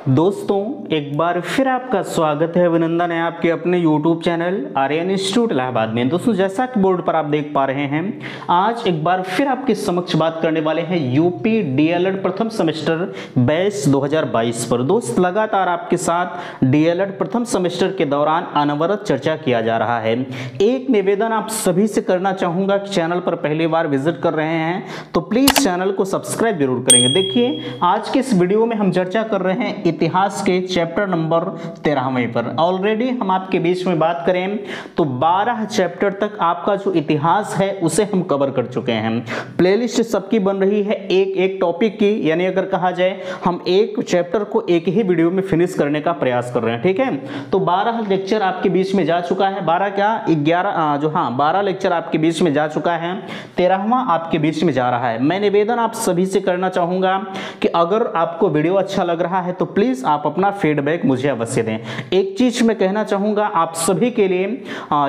दोस्तों एक बार फिर आपका स्वागत है, अभिनंदन है आपके अपने YouTube channel Aryan institute Allahabad में। दोस्तों जैसा कि बोर्ड पर आप देख पा रहे हैं, आज एक बार फिर आपके समक्ष बात करने वाले हैं यूपी डीएलएड प्रथम सेमेस्टर बैच 2022 पर। दोस्त लगातार आपके साथ डीएलएड प्रथम सेमेस्टर के दौरान अनवरत चर्चा किया जा रहा है। एक निवेदन आप सभी से करना चाहूँगा कि चैनल पर पहली बार विजिट कर रहे हैं तो प्लीज़ चैनल को सब्सक्राइब जरूर करेंगे। देखिए आज के इस वीडियो में हम चर्चा कर रहे हैं इतिहास के चैप्टर नंबर 13वें पर। ऑलरेडी हम आपके बीच में बात करें तो 12 चैप्टर तक आपका जो इतिहास है उसे हम कवर कर चुके हैं। प्लेलिस्ट सबकी बन रही है एक एक टॉपिक की, यानी अगर कहा जाए हम एक चैप्टर को एक ही वीडियो में फिनिश करने का प्रयास कर रहे हैं। ठीक है, तो 12 लेक्चर आपके बीच में जा चुका है, 12 लेक्चर आपके बीच में जा चुका है, 13वां आपके बीच में जा रहा है। मैं निवेदन आप सभी से करना चाहूंगा कि अगर आपको वीडियो अच्छा लग रहा है तो प्लीज आप अपना फीडबैक मुझे अवश्य दें। एक चीज मैं कहना चाहूंगा आप सभी के लिए,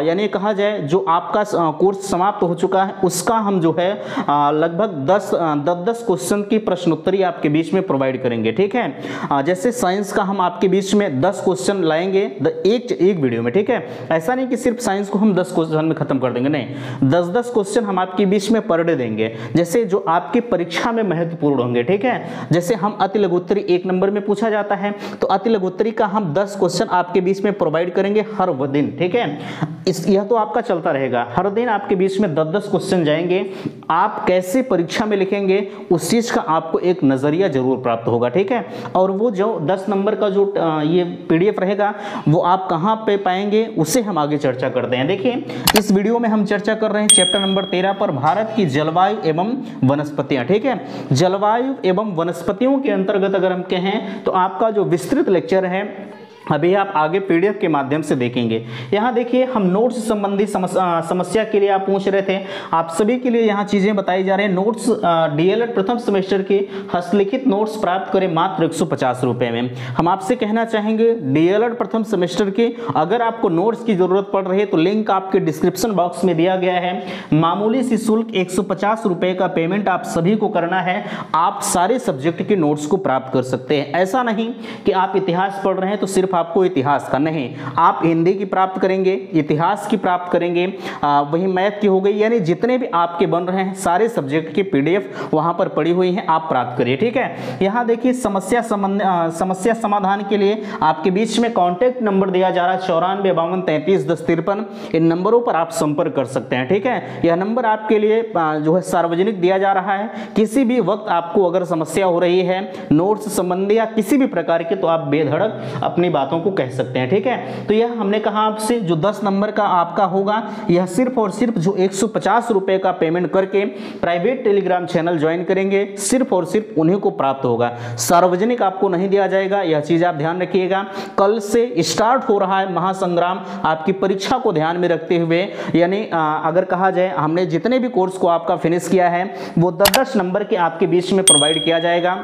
यानी कहा जाए जो आपका कोर्स समाप्त हो चुका है उसका हम जो है लगभग 10 क्वेश्चन की प्रश्नोत्तरी आपके बीच में प्रोवाइड करेंगे। ठीक है, जैसे साइंस का हम आपके बीच में 10 क्वेश्चन लाएंगे एक वीडियो में। ठीक है, ऐसा नहीं कि सिर्फ साइंस को हम 10 क्वेश्चन में खत्म कर देंगे, नहीं, 10 क्वेश्चन हम आपके बीच में पर डे देंगे, जैसे जो आपकी परीक्षा में महत्वपूर्ण होंगे। ठीक है, जैसे हम अति लघुत्तरी 1 नंबर में पूछा जाता है तो अति लघुत्तरी का हम 10 क्वेश्चन आपके बीच में प्रोवाइड करेंगे हर दिन। ठीक है, यह तो आपका चलता रहेगा, हर दिन आपके बीच में 10 क्वेश्चन जाएंगे। आप कैसे परीक्षा में लिखेंगे उस चीज का आपको एक नजरिया जरूर प्राप्त होगा। ठीक है, और वो जो 10 नंबर का जो ये पीडीएफ रहेगा वो आप कहां पे पाएंगे उसे हम आगे चर्चा करते हैं। देखिए इस वीडियो में हम चर्चा कर रहे हैं चैप्टर नंबर 13 पर, भारत की जलवायु एवं वनस्पतियां। ठीक है, जलवायु एवं वनस्पतियों के अंतर्गत अगर हम कहें तो आपका जो विस्तृत लेक्चर है अभी आप आगे पीडीएफ के माध्यम से देखेंगे। यहाँ देखिए हम नोट्स संबंधी समस्या के लिए आप पूछ रहे थे, आप सभी के लिए यहाँ चीजें बताई जा रही हैं। नोट्स डीएलएड प्रथम सेमेस्टर के हस्तलिखित नोट्स प्राप्त करें मात्र 150 रुपए में। हम आपसे कहना चाहेंगे डीएलएड प्रथम सेमेस्टर के अगर आपको नोट्स की जरूरत पड़ रही है तो लिंक आपके डिस्क्रिप्शन बॉक्स में दिया गया है। मामूली सी शुल्क 150 रुपए का पेमेंट आप सभी को करना है, आप सारे सब्जेक्ट के नोट्स को प्राप्त कर सकते हैं। ऐसा नहीं कि आप इतिहास पढ़ रहे हैं तो सिर्फ आपको इतिहास का नहीं, आप हिंदी की प्राप्त करेंगे, इतिहास की प्राप्त करेंगे, वही मैथ की हो गई, यानी जितने भी आपके बन रहे हैं सारे सब्जेक्ट की पीडीएफ वहां पर पड़ी हुई हैं, आप प्राप्त करिए। ठीक है, यहाँ देखिए समस्या समाधान के लिए आपके बीच में कॉन्टैक्ट नंबर दिया जा रहा है 94 52 33 10 53। इन नंबरों पर आप संपर्क कर सकते हैं। ठीक है, यह नंबर आपके लिए जो है सार्वजनिक दिया जा रहा है। किसी भी वक्त आपको अगर समस्या हो रही है नोट्स संबंधी या किसी भी प्रकार के तो आप बेधड़क अपनी बातों को कह सकते हैं। ठीक है, तो यह हमने कहा आपसे जो 10 नंबर का आपका होगा यह सिर्फ और सिर्फ जो 150 रुपए का पेमेंट करके प्राइवेट टेलीग्राम चैनल ज्वाइन करेंगे सिर्फ और सिर्फ उन्हीं को प्राप्त होगा, सार्वजनिक आपको नहीं दिया जाएगा। यह चीज आप ध्यान रखिएगा। कल से स्टार्ट हो रहा है महासंग्राम आपकी परीक्षा को ध्यान में रखते हुए, यानी अगर कहा जाए हमने जितने भी कोर्स को आपका फिनिश किया है वो 10 नंबर के आपके बीच में प्रोवाइड किया जाएगा।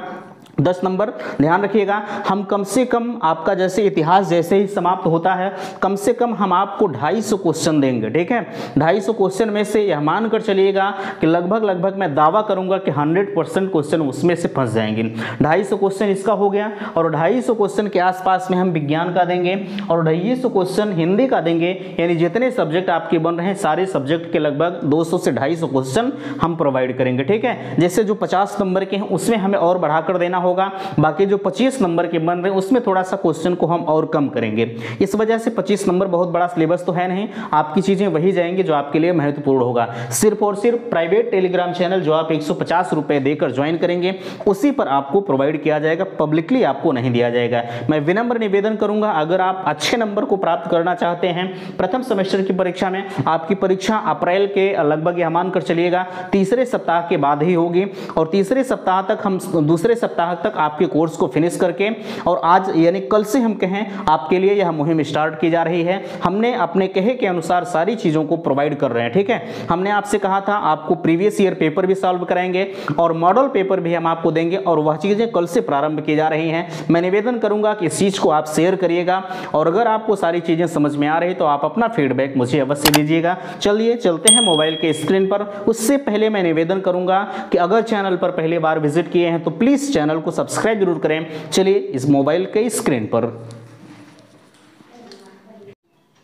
10 नंबर ध्यान रखिएगा। हम कम से कम आपका जैसे इतिहास जैसे ही समाप्त होता है कम से कम हम आपको 250 क्वेश्चन देंगे। ठीक है, 250 क्वेश्चन में से यह मानकर चलिएगा कि लगभग मैं दावा करूंगा कि 100% क्वेश्चन उसमें से फंस जाएंगे। 250 क्वेश्चन इसका हो गया और 250 क्वेश्चन के आसपास में हम विज्ञान का देंगे और 250 क्वेश्चन हिंदी का देंगे, यानी जितने सब्जेक्ट आपके बन रहे हैं सारे सब्जेक्ट के लगभग 200 से 250 क्वेश्चन हम प्रोवाइड करेंगे। ठीक है, जैसे जो 50 नंबर के हैं उसमें हमें और बढ़ाकर देना होगा, बाकी जो 25 नंबर के बन रहे हैं उसमें थोड़ा सा क्वेश्चन को हम और कम करेंगे। इस वजह से 25 नंबर बहुत बड़ा सिलेबस तो है नहीं, आपकी चीजें वही जाएंगी जो आपके लिए महत्वपूर्ण होगा। सिर्फ और सिर्फ प्राइवेट टेलीग्राम चैनल जो आप 150 रुपए देकर ज्वाइन करेंगे उसी पर आपको प्रोवाइड किया जाएगा, पब्लिकली आपको नहीं दिया जाएगा। मैं विनम्र निवेदन करूंगा अगर आप अच्छे नंबर को प्राप्त करना चाहते हैं प्रथम सेमेस्टर की परीक्षा में, आपकी परीक्षा अप्रैल के लगभग यह मानकर चलिएगा तीसरे सप्ताह के बाद ही होगी और तीसरे सप्ताह तक हम दूसरे सप्ताह तक आपके कोर्स को फिनिश करके और आज यानी कल से हम कहें आपके लिए यह मुहिम स्टार्ट की जा रही है। हमने अपने कहे के अनुसार सारी चीजों को प्रोवाइड कर रहे हैं। ठीक है, हमने आपसे कहा था आपको प्रीवियस ईयर पेपर भी सॉल्व कराएंगे और मॉडल पेपर भी हम आपको देंगे और वह चीजें कल से प्रारंभ की जा रही हैं। मैं निवेदन करूंगा कि इस चीज को आप शेयर करिएगा और अगर आपको सारी चीजें समझ में आ रही तो आप अपना फीडबैक मुझे अवश्य दीजिएगा। चलिए चलते हैं मोबाइल के स्क्रीन पर। उससे पहले मैं निवेदन करूंगा कि अगर चैनल पर पहली बार विजिट किए हैं तो प्लीज चैनल को सब्सक्राइब जरूर करें। चलिए इस मोबाइल के स्क्रीन पर।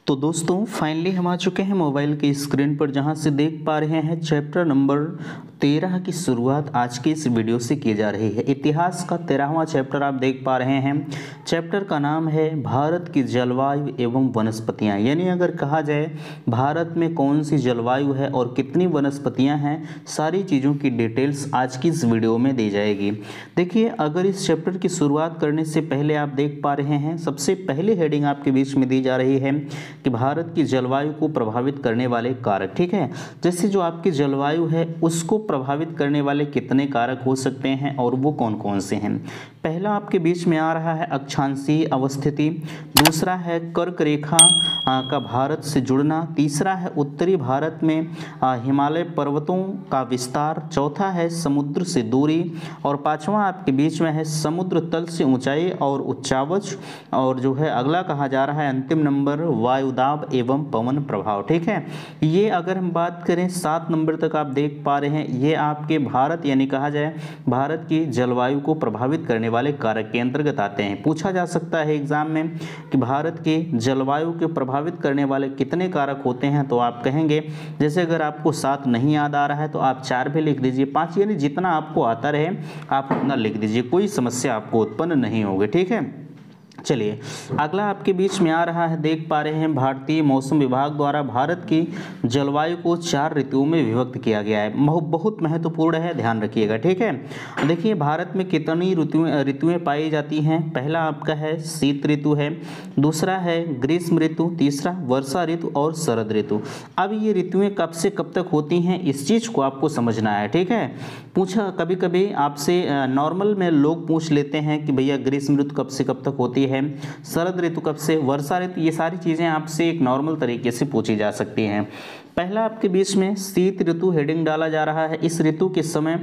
तो दोस्तों फाइनली हम आ चुके हैं मोबाइल के स्क्रीन पर, जहां से देख पा रहे हैं चैप्टर नंबर 13 की शुरुआत आज के इस वीडियो से की जा रही है। इतिहास का 13वां चैप्टर आप देख पा रहे हैं। चैप्टर का नाम है भारत की जलवायु एवं वनस्पतियां, यानी अगर कहा जाए भारत में कौन सी जलवायु है और कितनी वनस्पतियां हैं, सारी चीज़ों की डिटेल्स आज की इस वीडियो में दी जाएगी। देखिए, अगर इस चैप्टर की शुरुआत करने से पहले आप देख पा रहे हैं सबसे पहली हेडिंग आपके बीच में दी जा रही है कि भारत की जलवायु को प्रभावित करने वाले कारक। ठीक है, जैसे जो आपकी जलवायु है उसको प्रभावित करने वाले कितने कारक हो सकते हैं और वो कौन कौन से हैं। पहला आपके बीच में आ रहा है अक्षांशीय अवस्थिति, दूसरा है कर्क रेखा का भारत से जुड़ना, तीसरा है उत्तरी भारत में हिमालय पर्वतों का विस्तार, चौथा है समुद्र से दूरी, और पांचवा आपके बीच में है समुद्र तल से ऊंचाई और उच्चावच, और जो है अगला कहा जा रहा है अंतिम नंबर वायुदाब एवं पवन प्रभाव। ठीक है, ये अगर हम बात करें 7 नंबर तक आप देख पा रहे हैं, ये आपके भारत यानी कहा जाए भारत की जलवायु को प्रभावित करने वाले कारक के अंतर्गत आते हैं। पूछा जा सकता है एग्जाम में कि भारत की जलवायु को प्रभावित करने वाले कितने कारक होते हैं, तो आप कहेंगे, जैसे अगर आपको 7 नहीं याद आ रहा है तो आप 4 भी लिख दीजिए, 5, यानी जितना आपको आता रहे आप उतना लिख दीजिए, कोई समस्या आपको उत्पन्न नहीं होगी। ठीक है, चलिए अगला आपके बीच में आ रहा है, देख पा रहे हैं भारतीय मौसम विभाग द्वारा भारत की जलवायु को 4 ऋतुओं में विभक्त किया गया है। बहुत महत्वपूर्ण है, ध्यान रखिएगा। ठीक है, देखिए भारत में कितनी ऋतुएं पाई जाती हैं। पहला आपका है शीत ऋतु है, दूसरा है ग्रीष्म ऋतु, तीसरा वर्षा ऋतु और शरद ऋतु। अब ये ऋतुएं कब से कब तक होती हैं, इस चीज़ को आपको समझना है। ठीक है, पूछा कभी कभी आपसे नॉर्मल में लोग पूछ लेते हैं कि भैया ग्रीष्म ऋतु कब से कब तक होती है, शरद ऋतु कब से, वर्षा ऋतु, ये सारी चीजें आपसे एक नॉर्मल तरीके से पूछी जा सकती हैं। पहला आपके बीच में शीत ऋतु हेडिंग डाला जा रहा है। इस ऋतु के समय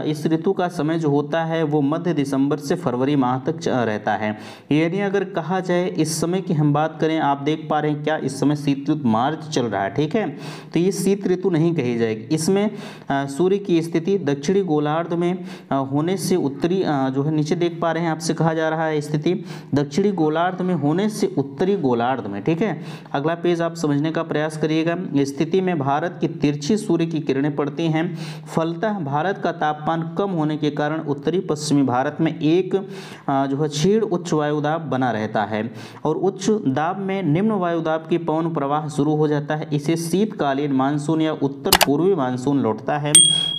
इस ऋतु का समय जो होता है वो मध्य दिसंबर से फरवरी माह तक रहता है। यानी अगर कहा जाए इस समय की हम बात करें, आप देख पा रहे हैं क्या इस समय शीत ऋतु मार्च चल रहा है। ठीक है, तो ये शीत ऋतु नहीं कही जाएगी। इसमें सूर्य की स्थिति दक्षिणी गोलार्ध में होने से उत्तरी जो है नीचे देख पा रहे हैं आपसे कहा जा रहा है स्थिति दक्षिणी गोलार्ध में होने से उत्तरी गोलार्ध में। ठीक है, अगला पेज आप समझने का प्रयास करिएगा। स्थिति में भारत की तिरछी सूर्य की किरणें पड़ती हैं। फलतः भारत का तापमान कम होने के कारण उत्तरी पश्चिमी भारत में एक जो है क्षीण उच्च वायुदाब बना रहता है और उच्च दाब में निम्न वायुदाब की पवन प्रवाह शुरू हो जाता है। इसे शीतकालीन मानसून या उत्तर पूर्वी मानसून लौटता है।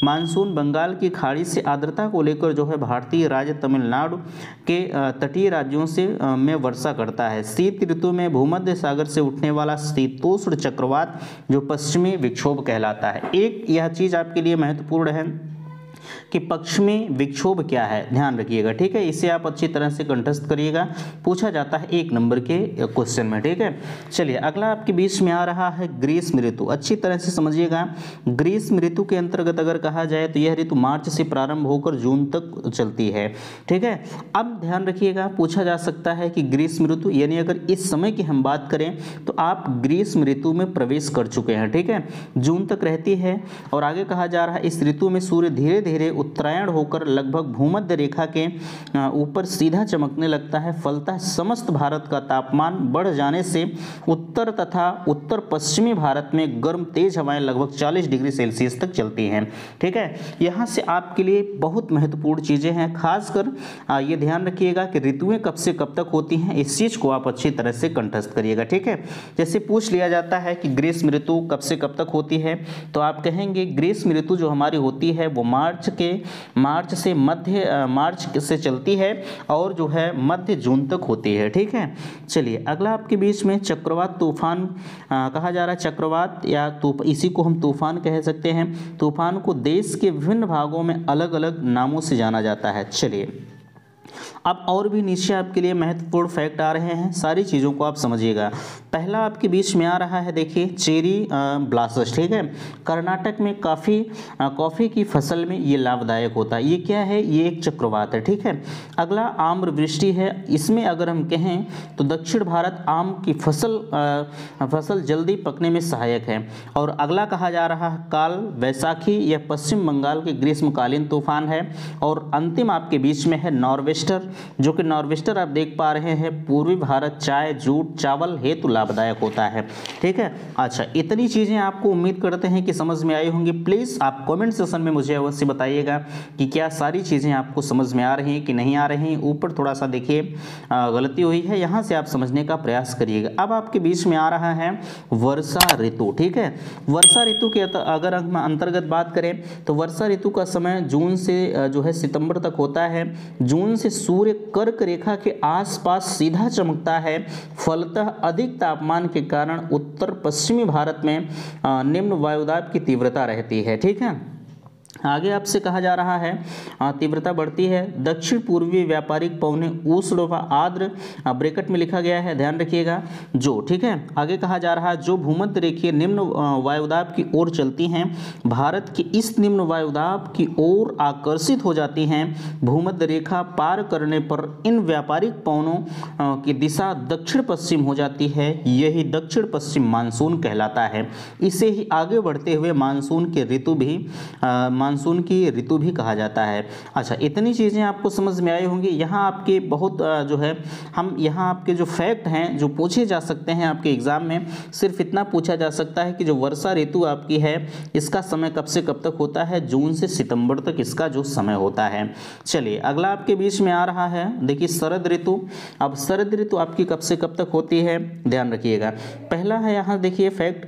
मानसून बंगाल की खाड़ी से आर्द्रता को लेकर जो है भारतीय राज्य तमिलनाडु के तटीय राज्यों से में वर्षा करता है। शीत ऋतु में भूमध्य सागर से उठने वाला शीतोष्ण चक्रवात जो पश्चिमी विक्षोभ कहलाता है। एक यह चीज आपके लिए महत्वपूर्ण है कि पश्चिमी विक्षोभ क्या है, ध्यान रखिएगा। ठीक है, इसे आप अच्छी तरह से कंठस्थ करिएगा, पूछा जाता है 1 नंबर के क्वेश्चन में। ठीक है, चलिए अगला आपके बीच में आ रहा है ग्रीष्म ऋतु। अच्छी तरह से समझिएगा, ग्रीष्म ऋतु के अंतर्गत अगर कहा जाए तो यह ऋतु मार्च से प्रारंभ होकर जून तक चलती है। ठीक है, अब ध्यान रखिएगा, पूछा जा सकता है कि ग्रीष्म ऋतु यानी अगर इस समय की हम बात करें तो आप ग्रीष्म ऋतु में प्रवेश कर चुके हैं। ठीक है, जून तक रहती है और आगे कहा जा रहा है इस ऋतु में सूर्य धीरे धीरे उत्तरायण होकर लगभग भूमध्य रेखा के ऊपर सीधा चमकने लगता है। फलतः समस्त भारत का तापमान बढ़ जाने से उत्तर तथा उत्तर पश्चिमी भारत में गर्म तेज हवाएं लगभग 40 डिग्री सेल्सियस तक चलती हैं। ठीक है, यहाँ से आपके लिए बहुत महत्वपूर्ण चीजें हैं, खासकर ये ध्यान रखिएगा कि ऋतुएं कब से कब तक होती हैं, इस चीज को आप अच्छी तरह से कंठस्थ करिएगा। ठीक है, जैसे पूछ लिया जाता है कि ग्रीष्म ऋतु कब से कब तक होती है, तो आप कहेंगे ग्रीष्म ऋतु जो हमारी होती है वो मार्च से चलती है और जो है मध्य जून तक होती है। ठीक है, चलिए अगला आपके बीच में चक्रवात तूफान कहा जा रहा है। चक्रवात या इसी को हम तूफान कह सकते हैं। तूफान को देश के विभिन्न भागों में अलग अलग नामों से जाना जाता है। चलिए अब और भी नीचे आपके लिए महत्वपूर्ण फैक्ट आ रहे हैं, सारी चीज़ों को आप समझिएगा। पहला आपके बीच में आ रहा है, देखिए चेरी ब्लॉसम, ठीक है, कर्नाटक में कॉफ़ी की फसल में ये लाभदायक होता है। ये क्या है, ये एक चक्रवात है, ठीक है। अगला आम्रवृष्टि है, इसमें अगर हम कहें तो दक्षिण भारत आम की फसल जल्दी पकने में सहायक है। और अगला कहा जा रहा है काल वैसाखी, यह पश्चिम बंगाल के ग्रीष्मकालीन तूफान है। और अंतिम आपके बीच में है नॉर्वेस्टर, जो कि नॉर्वेस्टर आप देख पा रहे हैं पूर्वी भारत चाय, जूट, चावल हेतु लाभदायक होता है, ठीक है। अच्छा, इतनी चीज़ें आपको उम्मीद करते हैं कि समझ में आई होंगी। प्लीज़ आप कमेंट सेक्शन में मुझे अवश्य बताइएगा कि क्या सारी चीज़ें आपको समझ में आ रही हैं कि नहीं आ रही हैं। ऊपर थोड़ा सा देखिए गलती हुई है, यहाँ से आप समझने का प्रयास करिएगा। अब आपके बीच में आ रहा है वर्षा ऋतु, ठीक है। वर्षा ऋतु के अगर हम अंतर्गत बात करें तो वर्षा ऋतु का समय जून से जो है सितंबर तक होता है। जून से सूर्य कर्क रेखा के आसपास सीधा चमकता है। फलतः अधिक तापमान के कारण उत्तर पश्चिमी भारत में निम्न वायुदाब की तीव्रता रहती है, ठीक है। आगे आपसे कहा जा रहा है तीव्रता बढ़ती है। दक्षिण पूर्वी व्यापारिक पवने उष्ण व आर्द्र, ब्रैकेट में लिखा गया है, ध्यान रखिएगा, जो, ठीक है। आगे कहा जा रहा है जो भूमध्य रेखीय निम्न वायुदाब की ओर चलती हैं, भारत के इस निम्न वायुदाब की ओर आकर्षित हो जाती हैं। भूमध्य रेखा पार करने पर इन व्यापारिक पवनों की दिशा दक्षिण पश्चिम हो जाती है। यही दक्षिण पश्चिम मानसून कहलाता है। इसे ही आगे बढ़ते हुए मानसून की ऋतु भी कहा जाता है। अच्छा, इतनी चीज़ें आपको समझ में आई होंगी। यहाँ आपके बहुत जो है हम यहाँ आपके जो फैक्ट हैं जो पूछे जा सकते हैं आपके एग्जाम में, सिर्फ इतना पूछा जा सकता है कि जो वर्षा ऋतु आपकी है इसका समय कब से कब तक होता है, जून से सितंबर तक इसका जो समय होता है। चलिए अगला आपके बीच में आ रहा है, देखिए शरद ऋतु। अब शरद ऋतु आपकी कब से कब तक होती है, ध्यान रखिएगा। पहला है यहाँ देखिए फैक्ट,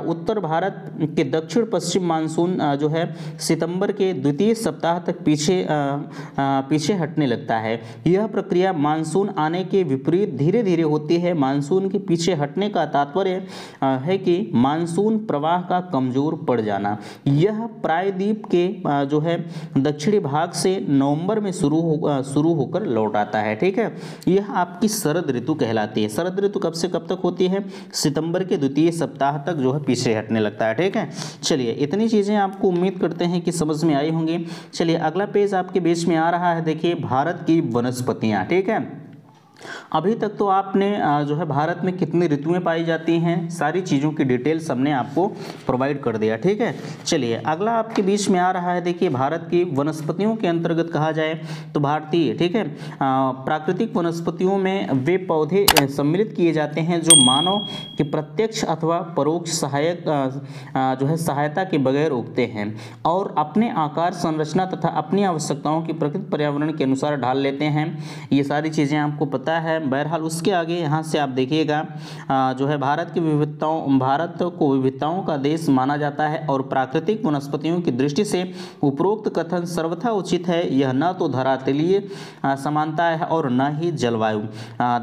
उत्तर भारत के दक्षिण पश्चिम मानसून जो है सितंबर के द्वितीय सप्ताह तक पीछे हटने लगता है। यह प्रक्रिया मानसून आने के विपरीत धीरे धीरे होती है। मानसून के पीछे हटने का तात्पर्य है कि मानसून प्रवाह का कमजोर पड़ जाना। यह प्रायद्वीप के जो है दक्षिणी भाग से नवंबर में शुरू होकर लौट आता है, ठीक है। यह आपकी शरद ऋतु कहलाती है। शरद ऋतु कब से कब तक होती है, सितंबर के द्वितीय सप्ताह तक जो है पीछे हटने लगता है, ठीक है। चलिए इतनी चीज़ें आपको उम्मीद करते हैं कि समझ में आई होंगी। चलिए अगला पेज आपके बीच में आ रहा है, देखिए भारत की वनस्पतियां, ठीक है। अभी तक तो आपने जो है भारत में कितनी ऋतुएं पाई जाती हैं सारी चीज़ों की डिटेल्स हमने आपको प्रोवाइड कर दिया, ठीक है। चलिए अगला आपके बीच में आ रहा है, देखिए भारत की वनस्पतियों के अंतर्गत कहा जाए तो भारतीय, ठीक है, प्राकृतिक वनस्पतियों में वे पौधे सम्मिलित किए जाते हैं जो मानव की प्रत्यक्ष अथवा परोक्ष जो है सहायता के बगैर उगते हैं और अपने आकार, संरचना तथा अपनी आवश्यकताओं की प्रकृति पर्यावरण के अनुसार ढाल लेते हैं। ये सारी चीज़ें आपको पता है। बहरहाल उसके आगे यहाँ से आप देखिएगा जो है भारत को विविधताओं का देश माना जाता है और प्राकृतिक वनस्पतियों की दृष्टि से उपरोक्त कथन सर्वथा उचित है। यह न तो धरातलीय समानता है और न ही जलवायु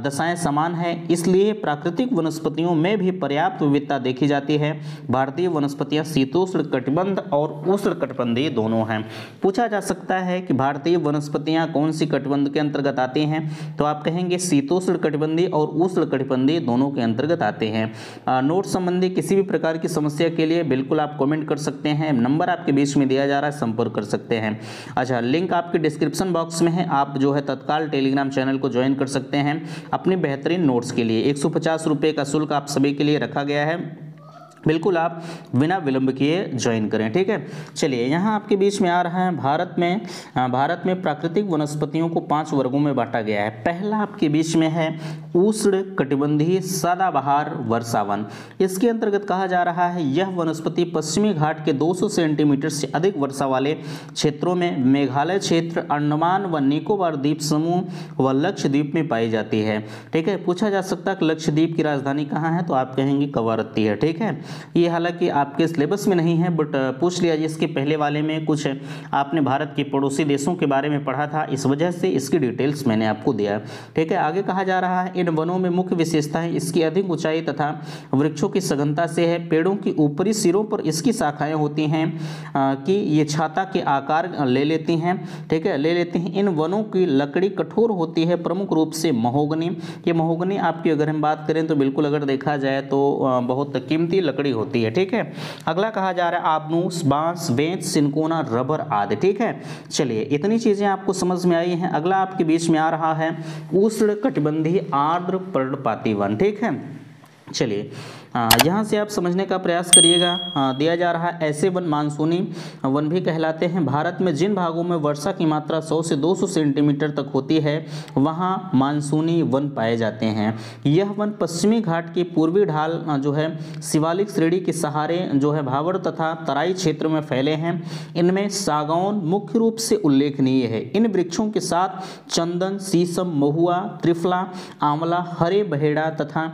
दशाएं समान है, इसलिए प्राकृतिक वनस्पतियों में भी पर्याप्त विविधता देखी जाती है। भारतीय वनस्पतियां शीतोष्ण कटिबंध और उष्ण कटिबंधीय दोनों हैं। पूछा जा सकता है कि भारतीय वनस्पतियां कौन सी कटिबंध के अंतर्गत आती हैं, तो आप कहेंगे शीतोष्ण कटिबंधीय और उष्ण कटिबंधीय दोनों के अंतर्गत आते हैं। नोट संबंधी किसी भी प्रकार की समस्या के लिए बिल्कुल आप कमेंट कर सकते हैं, नंबर आपके बीच में दिया जा रहा है, संपर्क कर सकते हैं। अच्छा, लिंक आपके डिस्क्रिप्शन बॉक्स में है, आप जो है तत्काल टेलीग्राम चैनल को ज्वाइन कर सकते हैं अपने बेहतरीन नोट्स के लिए। 150 रुपये का शुल्क आप सभी के लिए रखा गया है, बिल्कुल आप बिना विलंब किए ज्वाइन करें, ठीक है। चलिए यहाँ आपके बीच में आ रहा है भारत में प्राकृतिक वनस्पतियों को 5 वर्गों में बांटा गया है। पहला आपके बीच में है उष्ण कटिबंधीय सदाबहार वर्षावन। इसके अंतर्गत कहा जा रहा है यह वनस्पति पश्चिमी घाट के 200 सेंटीमीटर से अधिक वर्षा वाले क्षेत्रों में मेघालय क्षेत्र, अंडमान व निकोबार द्वीप समूह व लक्षद्वीप में पाई जाती है, ठीक है। पूछा जा सकता है कि लक्षद्वीप की राजधानी कहाँ है, तो आप कहेंगे कवारत्ती है, ठीक है। ये हालांकि आपके सिलेबस में नहीं है, बट पूछ लिया जी। इसके पहले वाले में कुछ आपने भारत के पड़ोसी देशों के बारे में पढ़ा था, इस वजह से इसकी डिटेल्स मैंने आपको दिया। ठीक है, आगे कहा जा रहा है इन वनों में मुख्य विशेषताएं इसकी अधिक ऊंचाई तथा वृक्षों की सघनता से है। पेड़ों की ऊपरी सिरों पर इसकी शाखाएं होती हैं कि ये छाता के आकार ले लेती हैं। ठीक है, ले लेती हैं। इन वनों की लकड़ी कठोर होती है, प्रमुख रूप से महोगनी। ये महोगनी आपकी अगर हम बात करें तो बिल्कुल अगर देखा जाए तो बहुत कीमती लकड़ी होती है। ठीक है, अगला कहा जा रहा है आबनूस, बांस, बेंच, सिनकोना, रबर आदि। ठीक है, चलिए इतनी चीजें आपको समझ में आई हैं। अगला आपके बीच में आ रहा है उष्णकटिबंधीय आर्द्र पर्णपाती वन। ठीक है, चलिए यहाँ से आप समझने का प्रयास करिएगा। दिया जा रहा है ऐसे वन मानसूनी वन भी कहलाते हैं। भारत में जिन भागों में वर्षा की मात्रा 100 से 200 सेंटीमीटर तक होती है वहाँ मानसूनी वन पाए जाते हैं। यह वन पश्चिमी घाट की पूर्वी ढाल जो है शिवालिक श्रेणी के सहारे जो है भावर तथा तराई क्षेत्र में फैले हैं। इनमें सागौन मुख्य रूप से उल्लेखनीय है। इन वृक्षों के साथ चंदन, शीशम, महुआ, त्रिफला, आंवला, हरे बहेड़ा तथा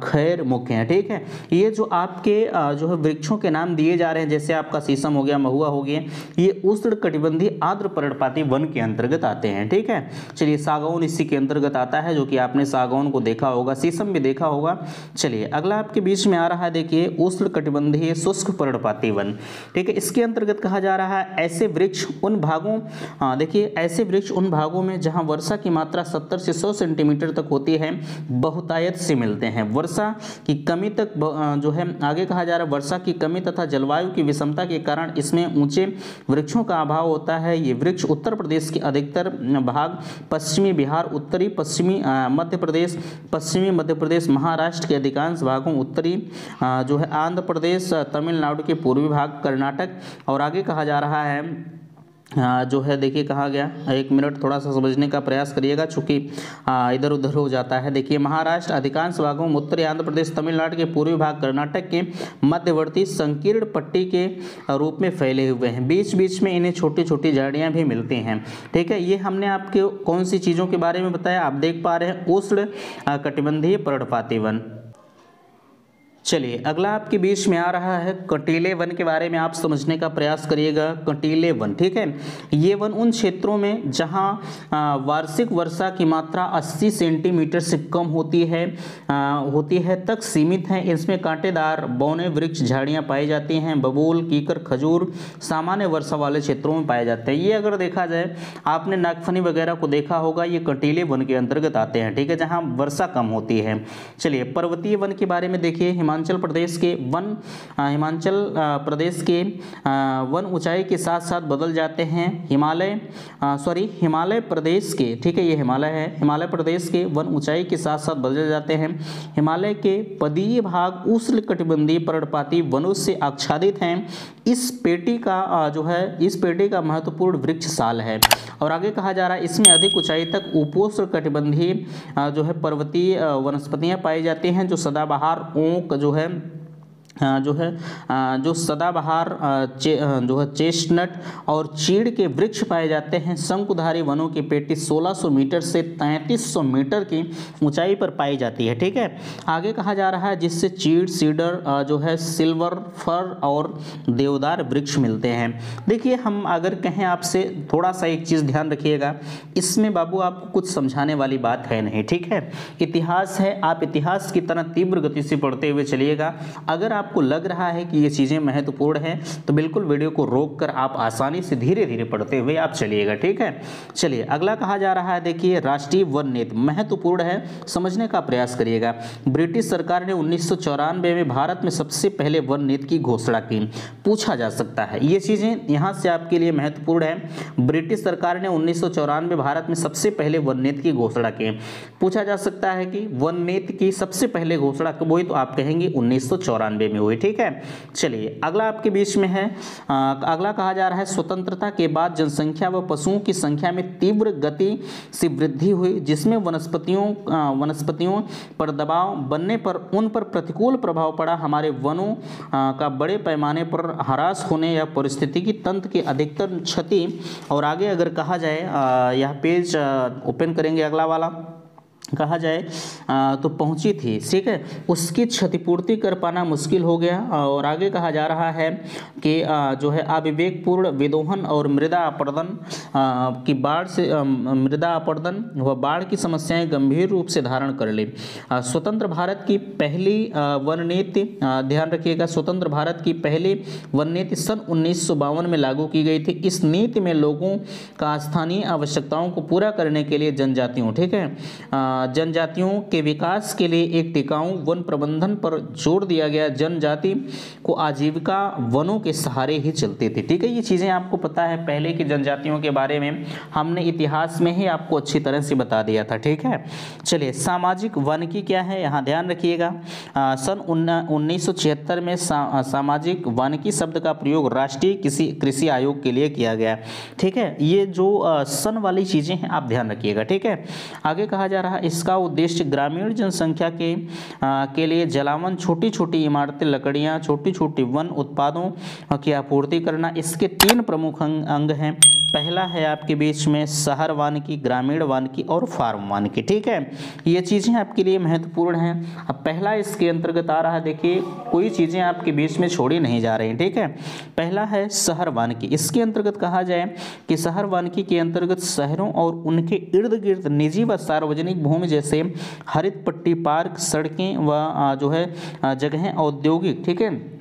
खैर मुख्य हैं। ठीक है, ये जो आपके जो है वृक्षों के नाम दिए जा रहे हैं, जैसे आपका शीशम हो गया, महुआ हो गया, ये उष्णकटिबंधीय आर्द्र पर्णपाती वन के अंतर्गत आते हैं। ठीक है, चलिए सागौन इसी के अंतर्गत आता है, जो कि आपने सागौन को देखा होगा, शीशम भी देखा होगा। चलिए अगला आपके बीच में आ रहा है, देखिए उष्णकटिबंधीय शुष्क पर्णपाती वन। ठीक है, इसके अंतर्गत कहा जा रहा है ऐसे वृक्ष उन भागों देखिए ऐसे वृक्ष उन भागों में जहां वर्षा की मात्रा 70 से 100 सेंटीमीटर तक होती है बहुतायत से मिलते हैं। वर्षा की कमी तक जो है आगे कहा जा रहा है वर्षा की कमी तथा जलवायु की विषमता के कारण इसमें ऊंचे वृक्षों का अभाव होता है। ये वृक्ष उत्तर प्रदेश के अधिकतर भाग, पश्चिमी बिहार, उत्तरी पश्चिमी मध्य प्रदेश, पश्चिमी मध्य प्रदेश, महाराष्ट्र के अधिकांश भागों, उत्तरी जो है आंध्र प्रदेश, तमिलनाडु के पूर्वी भाग, कर्नाटक, और आगे कहा जा रहा है जो है देखिए कहा गया, एक मिनट थोड़ा सा समझने का प्रयास करिएगा, चूंकि इधर उधर हो जाता है। देखिए महाराष्ट्र अधिकांश भागों, उत्तरी आंध्र प्रदेश, तमिलनाडु के पूर्वी भाग, कर्नाटक के मध्यवर्ती संकीर्ण पट्टी के रूप में फैले हुए हैं। बीच बीच में इन्हें छोटी छोटी झाड़ियां भी मिलती हैं। ठीक है, ये हमने आपके कौन सी चीज़ों के बारे में बताया, आप देख पा रहे हैं उष्ण कटिबंधीय पर्णपाती वन। चलिए अगला आपके बीच में आ रहा है कंटीले वन के बारे में आप समझने का प्रयास करिएगा। कंटीले वन, ठीक है, ये वन उन क्षेत्रों में जहां वार्षिक वर्षा की मात्रा 80 सेंटीमीटर से कम होती है तक सीमित है। इसमें कांटेदार बौने वृक्ष, झाड़ियां पाई जाती हैं। बबूल, कीकर, खजूर सामान्य वर्षा वाले क्षेत्रों में पाए जाते हैं। ये अगर देखा जाए, आपने नागफनी वगैरह को देखा होगा, ये कंटीले वन के अंतर्गत आते हैं। ठीक है, जहाँ वर्षा कम होती है। चलिए पर्वतीय वन के बारे में देखिए। हिमाचल प्रदेश के वन ऊंचाई के साथ साथ बदल जाते हैं। हिमालय प्रदेश के, ठीक है, ये हिमालय है, हिमालय प्रदेश के वन ऊंचाई के साथ साथ बदल जाते हैं। हिमालय के पदीय भाग उष्णकटिबंधीय पर्णपाती वनों से आच्छादित हैं। इस पेटी का महत्वपूर्ण वृक्ष साल है। और आगे कहा जा रहा है इसमें अधिक ऊंचाई तक उपोष्णकटिबंधीय जो है पर्वतीय वनस्पतियां पाई जाती हैं, जो सदाबहार, ओक जो सदाबहार जो है चेस्टनट और चीड़ के वृक्ष पाए जाते हैं। शंकुधारी वनों की पेटी 1600 मीटर से 3300 मीटर की ऊंचाई पर पाई जाती है। ठीक है, आगे कहा जा रहा है जिससे चीड़, सीडर जो है सिल्वर फर और देवदार वृक्ष मिलते हैं। देखिए हम अगर कहें आपसे, थोड़ा सा एक चीज़ ध्यान रखिएगा, इसमें बाबू आपको कुछ समझाने वाली बात है नहीं। ठीक है, इतिहास है, आप इतिहास की तरह तीव्र गति से पढ़ते हुए चलिएगा। अगर आपको लग रहा है कि ये चीज़ें महत्वपूर्ण हैं तो बिल्कुल वीडियो को रोककर आप आसानी से धीरे धीरे पढ़ते हुए आप चलिएगा। ठीक है, चलिए अगला कहा जा रहा है, देखिए राष्ट्रीय वन नीति महत्वपूर्ण है, समझने का प्रयास करिएगा। ब्रिटिश सरकार ने 1994 में भारत में सबसे पहले वन नीति की घोषणा की। पूछा जा सकता है, ये चीज़ें यहाँ से आपके लिए महत्वपूर्ण है। ब्रिटिश सरकार ने 1994 में भारत में सबसे पहले वन नीति की घोषणा की। पूछा जा सकता है कि वन नीति की सबसे पहले घोषणा कब हुई, तो आप कहेंगे 1994 में हुई। ठीक है, चलिए अगला आपके बीच में है, अगला कहा जा रहा है स्वतंत्रता के बाद जनसंख्या व पशुओं की संख्या में तीव्र गति से वृद्धि हुई, जिसमें वनस्पतियों पर दबाव बनने पर उन पर प्रतिकूल प्रभाव पड़ा। हमारे वनों का बड़े पैमाने पर ह्रास होने या पारिस्थितिकी तंत्र की अधिकतर क्षति। और आगे अगर कहा जाए, यह पेज ओपन करेंगे अगला वाला, कहा जाए तो पहुंची थी, ठीक है, उसकी क्षतिपूर्ति कर पाना मुश्किल हो गया। और आगे कहा जा रहा है कि जो है अविवेकपूर्ण विदोहन और मृदा अपरदन की बाढ़ से मृदा अपरदन व बाढ़ की समस्याएं गंभीर रूप से धारण कर ली। स्वतंत्र भारत की पहली वन नीति, ध्यान रखिएगा, स्वतंत्र भारत की पहली वन नीति सन 1952 में लागू की गई थी। इस नीति में लोगों का स्थानीय आवश्यकताओं को पूरा करने के लिए जनजातियों, ठीक है, जनजातियों के विकास के लिए एक टिकाऊ वन प्रबंधन पर जोर दिया गया। जनजाति को आजीविका वनों के सहारे ही चलती थी, ठीक है। ये चीज़ें आपको पता है, पहले की जनजातियों के बारे में हमने इतिहास में ही आपको अच्छी तरह से बता दिया था, ठीक है। चलिए, सामाजिक वानिकी क्या है, यहाँ ध्यान रखिएगा। सन 1976 में सामाजिक वानिकी शब्द का प्रयोग राष्ट्रीय कृषि आयोग के लिए किया गया, ठीक है। ये जो सन वाली चीज़ें हैं आप ध्यान रखिएगा, ठीक है। आगे कहा जा रहा है इसका उद्देश्य ग्रामीण जनसंख्या के लिए जलावन, छोटी छोटी इमारतें, लकड़ियां, छोटी छोटी वन उत्पादों की आपूर्ति करना। इसके 3 प्रमुख अंग हैं। पहला है आपके बीच में शहर वानिकी, ग्रामीण वानिकी और फार्म वानिकी, ठीक है। ये चीज़ें आपके लिए महत्वपूर्ण हैं। अब पहला इसके अंतर्गत आ रहा है, देखिए कोई चीज़ें आपके बीच में छोड़ी नहीं जा रही, ठीक है। पहला है शहर वानिकी। इसके अंतर्गत कहा जाए कि शहर वानिकी के अंतर्गत शहरों और उनके इर्द गिर्द निजी व सार्वजनिक भूमि जैसे हरित पट्टी, पार्क, सड़कें व जो है जगहें औद्योगिक, ठीक है।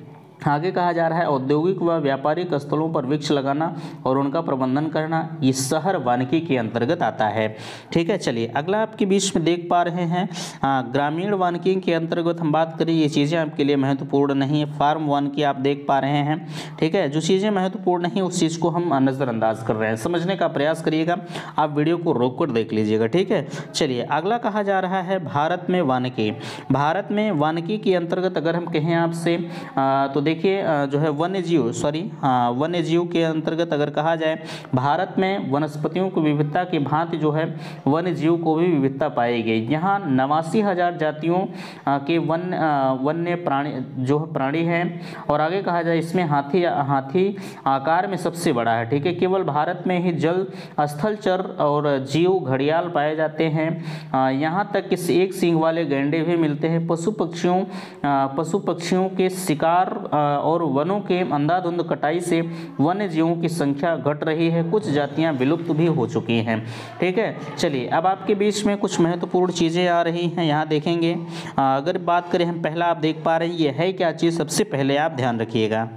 आगे कहा जा रहा है औद्योगिक व व्यापारिक स्थलों पर वृक्ष लगाना और उनका प्रबंधन करना, ये शहर वानिकी के अंतर्गत आता है, ठीक है। चलिए, अगला आपके बीच में देख पा रहे हैं ग्रामीण वानिकी के अंतर्गत हम बात करें, ये चीज़ें आपके लिए महत्वपूर्ण नहीं है। फार्म वानिकी आप देख पा रहे हैं, ठीक है। जो चीज़ें महत्वपूर्ण नहीं उस चीज़ को हम नज़रअंदाज कर रहे हैं। समझने का प्रयास करिएगा, आप वीडियो को रोक कर देख लीजिएगा, ठीक है। चलिए, अगला कहा जा रहा है भारत में वानिकी। भारत में वानिकी के अंतर्गत अगर हम कहें आपसे तो देखिए जो है वन्य जीव के अंतर्गत अगर कहा जाए, भारत में वनस्पतियों की विविधता की भांति जो है वन्य जीव को भी विविधता पाई गई। यहाँ 89,000 जातियों के वन्य प्राणी हैं। और आगे कहा जाए इसमें हाथी आकार में सबसे बड़ा है, ठीक है। केवल भारत में ही जल, स्थलचर और जीव घड़ियाल पाए जाते हैं। यहाँ तक कि एक सींग वाले गैंडे भी मिलते हैं। पशु पक्षियों के शिकार और वनों के अंधाधुंध कटाई से वन्य जीवों की संख्या घट रही है। कुछ जातियां विलुप्त भी हो चुकी हैं, ठीक है। चलिए, अब आपके बीच में कुछ महत्वपूर्ण चीज़ें आ रही हैं, यहाँ देखेंगे। अगर बात करें हम, पहला आप देख पा रहे हैं, ये है क्या चीज़, सबसे पहले आप ध्यान रखिएगा।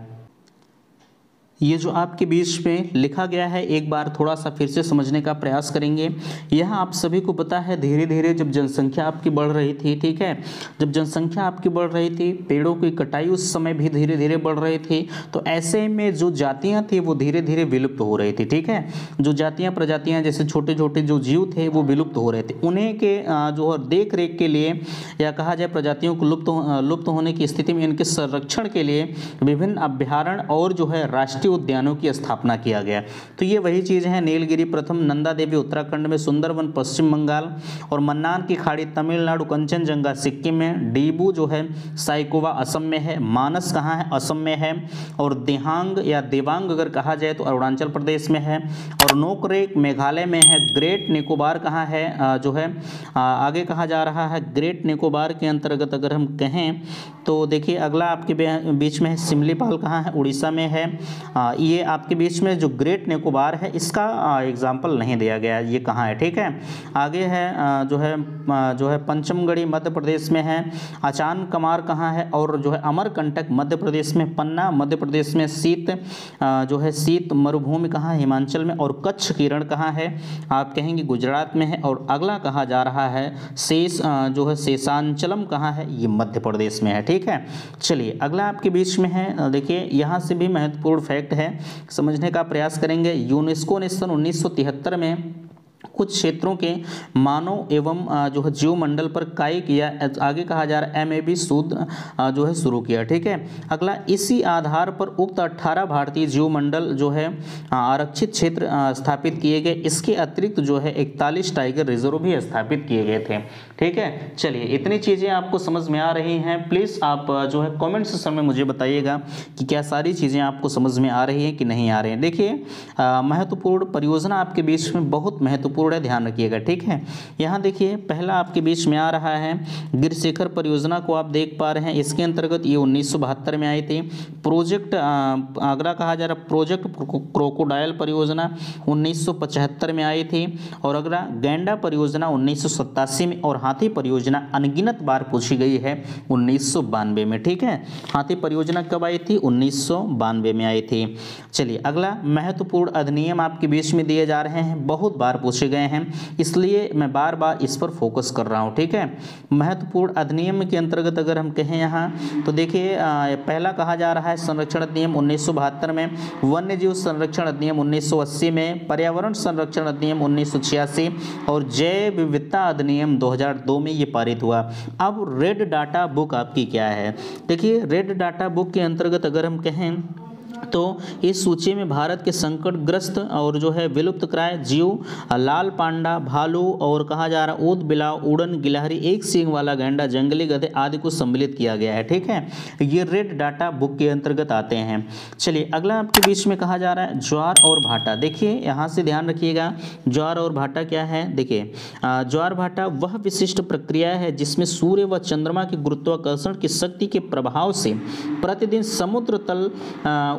ये जो आपके बीच में लिखा गया है, एक बार थोड़ा सा फिर से समझने का प्रयास करेंगे। यह आप सभी को पता है, धीरे धीरे जब जनसंख्या आपकी बढ़ रही थी, ठीक है, जब जनसंख्या आपकी बढ़ रही थी, पेड़ों की कटाई उस समय भी धीरे धीरे बढ़ रही थी, तो ऐसे में जो जातियां थी वो धीरे धीरे विलुप्त हो रही थी, ठीक है। जो जातियां प्रजातियां जैसे छोटे छोटे जो जीव थे वो विलुप्त हो रहे थे। उन्हें के जो देख रेख के लिए, या कहा जाए प्रजातियों को लुप्त होने की स्थिति में इनके संरक्षण के लिए विभिन्न अभ्यारण्य और जो है राष्ट्रीय उद्यानों की स्थापना किया गया। तो ये वही चीज़ है, नीलगिरी प्रथम, नंदा देवी उत्तराखंड में, सुंदरवन पश्चिम बंगाल और मन्नार की खाड़ी तमिलनाडु, कंचनजंगा सिक्किम में, डीबू जो है साइकोवा असम में है, मानस कहाँ है, असम में है, और देहांग या देवांग अगर कहा जाए तो अरुणाचल प्रदेश में है, और नोकरेक मेघालय में है। ग्रेट निकोबार कहाँ है, जो है आगे कहा जा रहा है ग्रेट निकोबार के अंतर्गत अगर हम कहें तो देखिए अगला आपके बीच में है सिमलीपाल, कहाँ है, उड़ीसा में है। ये आपके बीच में जो ग्रेट निकोबार है इसका एग्जाम्पल नहीं दिया गया, ये कहाँ है, ठीक है। आगे है जो है पंचमगढ़ी मध्य प्रदेश में है, अचान कमार कहाँ है, और जो है अमरकंटक मध्य प्रदेश में, पन्ना मध्य प्रदेश में, शीत मरुभूमि कहाँ है, हिमाचल में, और कच्छ किरण कहाँ है, आप कहेंगे गुजरात में है। और अगला कहा जा रहा है शेषांचलम कहाँ है, ये मध्य प्रदेश में है, ठीक है। चलिए, अगला आपके बीच में है, देखिए यहाँ से भी महत्वपूर्ण फैक्ट है, समझने का प्रयास करेंगे। यूनेस्को ने सन 1973 में कुछ क्षेत्रों के मानव एवं जो है जीवमंडल पर कार्य किया। आगे कहा जा रहा है MAB शोध जो है शुरू किया, ठीक है। अगला, इसी आधार पर उक्त 18 भारतीय जीवमंडल जो है आरक्षित क्षेत्र स्थापित किए गए। इसके अतिरिक्त जो है 41 टाइगर रिजर्व भी स्थापित किए गए थे, ठीक है। चलिए, इतनी चीज़ें आपको समझ में आ रही हैं, प्लीज़ आप जो है कमेंट सेक्शन में मुझे बताइएगा कि क्या सारी चीज़ें आपको समझ में आ रही हैं कि नहीं आ रही हैं। देखिए, महत्वपूर्ण परियोजना आपके बीच में बहुत महत्वपूर्ण महत्वपूर्ण है, ध्यान रखिएगा, ठीक है। यहाँ देखिए पहला आपके बीच में आ रहा है गिरशेखर परियोजना को आप देख पा रहे हैं, इसके अंतर्गत ये 1972 में आई थी। प्रोजेक्ट अगला कहा जा रहा प्रोजेक्ट क्रोकोडाइल परियोजना 1975 में आई थी, और अगला गैंडा परियोजना 1987 में, और हाथी परियोजना अनगिनत बार पूछी गई है 1992 में, ठीक है। हाथी परियोजना कब आई थी? 1992 में आई थी। चलिए अगला महत्वपूर्ण अधिनियम आपके बीच में दिए जा रहे हैं, बहुत बार पूछे गए हैं, इसलिए मैं बार बार इस पर फोकस कर रहा हूं, ठीक है। महत्वपूर्ण अधिनियम के अंतर्गत अगर हम कहें यहाँ तो देखिए पहला कहा जा रहा है संरक्षण अधिनियम 1972 में, वन्य जीव संरक्षण अधिनियम 1980 में, पर्यावरण संरक्षण अधिनियम 1986 और जैव विविधता अधिनियम 2002 में ये पारित हुआ। अब रेड डाटा बुक आपकी क्या है? देखिए रेड डाटा बुक के अंतर्गत अगर हम कहें तो इस सूची में भारत के संकटग्रस्त और जो है विलुप्तप्राय जीव लाल पांडा, भालू और कहा जा रहा ऊद बिलाव, उड़न गिलहरी, एक सींग वाला गैंडा, जंगली गधे आदि को सम्मिलित किया गया है, ठीक है। ये रेड डाटा बुक के अंतर्गत आते हैं। चलिए अगला आपके बीच में कहा जा रहा है ज्वार और भाटा। देखिए यहाँ से ध्यान रखिएगा, ज्वार और भाटा क्या है? देखिए ज्वार भाटा वह विशिष्ट प्रक्रिया है जिसमें सूर्य व चंद्रमा के गुरुत्वाकर्षण की शक्ति के प्रभाव से प्रतिदिन समुद्र तल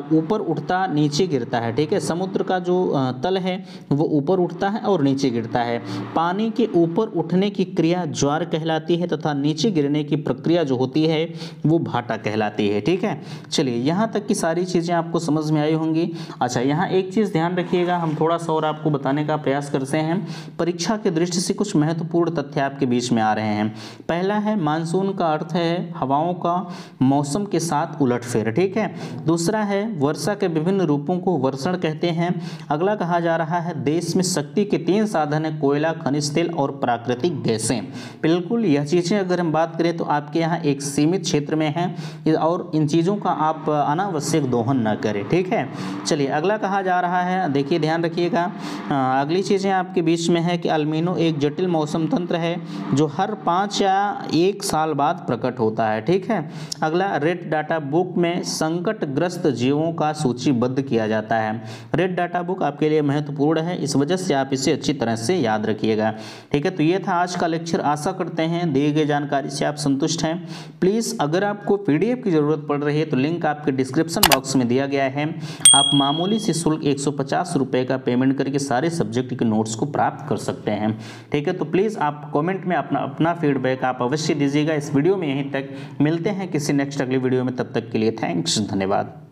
ऊपर उठता नीचे गिरता है, ठीक है। समुद्र का जो तल है वो ऊपर उठता है और नीचे गिरता है। पानी के ऊपर उठने की क्रिया ज्वार कहलाती है तथा नीचे गिरने की प्रक्रिया जो होती है वो भाटा कहलाती है, ठीक है। चलिए यहाँ तक की सारी चीज़ें आपको समझ में आई होंगी। अच्छा यहाँ एक चीज़ ध्यान रखिएगा, हम थोड़ा सा और आपको बताने का प्रयास करते हैं। परीक्षा की दृष्टि से कुछ महत्वपूर्ण तथ्य आपके बीच में आ रहे हैं। पहला है मानसून का अर्थ है हवाओं का मौसम के साथ उलटफेर, ठीक है। दूसरा है वर्षा के विभिन्न रूपों को वर्षण कहते हैं। अगला कहा जा रहा है देश में शक्ति के 3 साधन है, कोयला, खनिज तेल और प्राकृतिक गैसें। बिल्कुल यह चीज़ें अगर हम बात करें तो आपके यहाँ एक सीमित क्षेत्र में है और इन चीज़ों का आप अनावश्यक दोहन न करें, ठीक है। चलिए अगला कहा जा रहा है, देखिए ध्यान रखिएगा, अगली चीज़ें आपके बीच में है कि अल्मीनो एक जटिल मौसम तंत्र है जो हर 5 या 1 साल बाद प्रकट होता है, ठीक है। अगला रेड डाटा बुक में संकटग्रस्त जीवों का सूचीबद्ध किया जाता है। रेड डाटा बुक आपके लिए महत्वपूर्ण है, इस वजह से आप इसे अच्छी तरह से याद रखिएगा, ठीक है। तो ये था आज का लेक्चर। आशा करते हैं दिए गए जानकारी से आप संतुष्ट हैं। प्लीज़ अगर आपको पीडीएफ की ज़रूरत पड़ रही है तो लिंक आपके डिस्क्रिप्शन बॉक्स में दिया गया है। आप मामूली से शुल्क 150 रुपये का पेमेंट करके सारे सब्जेक्ट के नोट्स को प्राप्त कर सकते हैं, ठीक है। तो प्लीज़ आप कॉमेंट में अपना फीडबैक आप अवश्य दीजिएगा। इस वीडियो में यहीं तक, मिलते हैं किसी नेक्स्ट अगली वीडियो में, तब तक के लिए थैंक्स, धन्यवाद।